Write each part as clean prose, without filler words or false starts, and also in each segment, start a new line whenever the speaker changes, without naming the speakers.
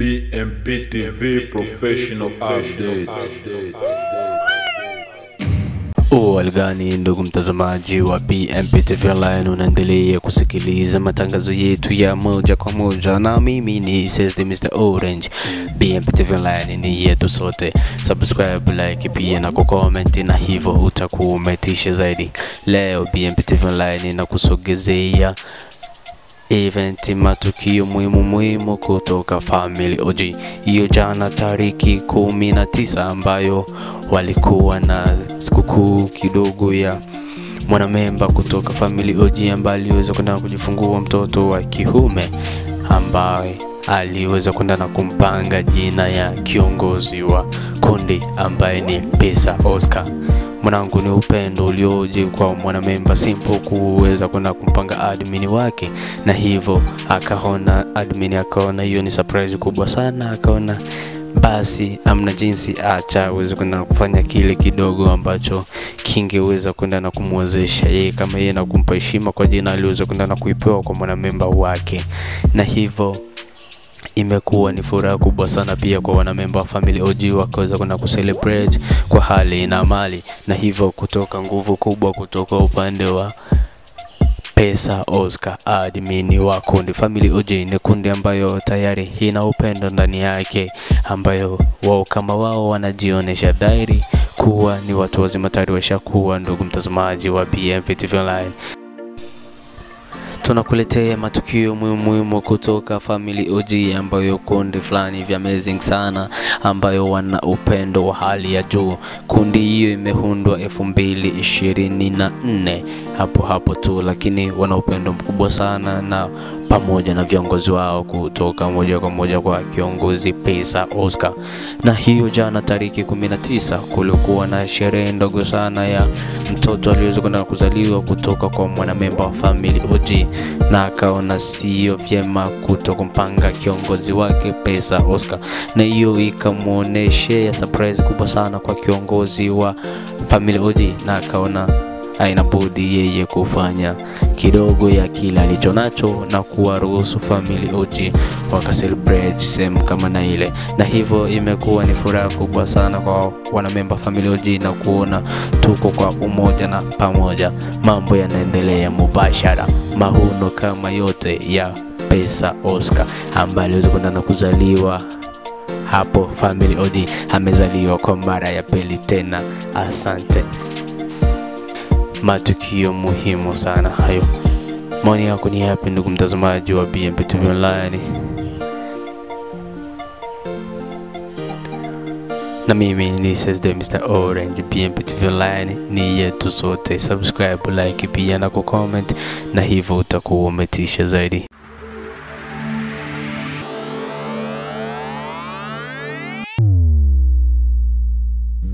BMP TV Professional Update.
Walgani ndugu mtazamaji wa BMP TV Online, unaendelea kusikiliza matangazo yetu ya moja kwa moja na mimi ni Mr. Orange. BMP TV Online ni yetu sote. Subscribe, like pia na comment, na hivyo utakuwa umetisha zaidi. Leo BMP TV Online inakusogezea event matukio muhimu kutoka Family OG. Hiyo jana tariki 19 ambayo walikuwa na sikukuu kidogo ya mwanamemba kutoka Family OG ambaye aliweza kwenda kujifungua mtoto wa kiume ambaye aliweza kwenda na kumpanga jina ya kiongozi wa kundi ambaye ni Pesa Oscar. Mwanangu, ni upendo ulioje kwa mwanamemba Simple kuweza kwenda kumpanga admin wake, na hivyo akaona hiyo ni surprise kubwa sana. Akaona basi amna jinsi acha uweze kwenda kufanya kile kidogo ambacho kingeweza kwenda na kumwezesha yeye kama yeye na kumpa heshima kwa jina aliweza kwenda na kuipewa kwa mwanamemba wake, na hivyo imekuwa ni furaha kubwa sana pia kwa wanamemba wa Family OG wakaweza kwenda kucelebrate kwa hali na mali, na hivyo kutoka nguvu kubwa kutoka upande wa Pesa Oscar, admin wa kundi Family OG. Ni kundi ambayo tayari ina upendo ndani yake, ambayo wao kama wao wanajionesha dhahiri kuwa ni watu wazima tayari washakuwa. Ndugu mtazamaji wa BMP TV Online, tunakuletea matukio muhimu kutoka Family OG ambayo kundi fulani vya amazing sana ambayo wana upendo wa hali ya juu. Kundi hiyo imeundwa 2024 hapo tu, lakini wana upendo mkubwa sana na pamoja na viongozi wao kutoka moja kwa moja kwa kiongozi Pesa Oscar. Na hiyo jana tariki 19 kulikuwa na sherehe ndogo sana ya mtoto aliyeweza kwenda kuzaliwa kutoka kwa mwanamemba wa Family OG, na akaona sio vyema kutokumpanga kiongozi wake Pesa Oscar, na hiyo ikamuoneshea surprise kubwa sana kwa kiongozi wa Family OG, na akaona haina budi yeye kufanya kidogo ya kila alichonacho na kuwaruhusu Family OG wakacelebrate same kama na ile, na hivyo imekuwa ni furaha kubwa sana kwa wanamemba Family OG na kuona tuko kwa umoja na pamoja, mambo yanaendelea mubashara. Mahuno kama yote ya Pesa Oscar ambaye aliweza kwenda na kuzaliwa hapo Family OG, amezaliwa kwa mara ya pili tena. Asante. Matukio muhimu sana hayo. Maoni yako ni yapi ndugu mtazamaji wa BMP TV Online? Na mimi ni Mr. Orange. BMP TV Online ni yetu sote. Subscribe, like pia na comment, na hivyo utakuwa umetisha zaidi.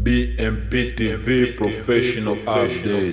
BMP TV Professional Update.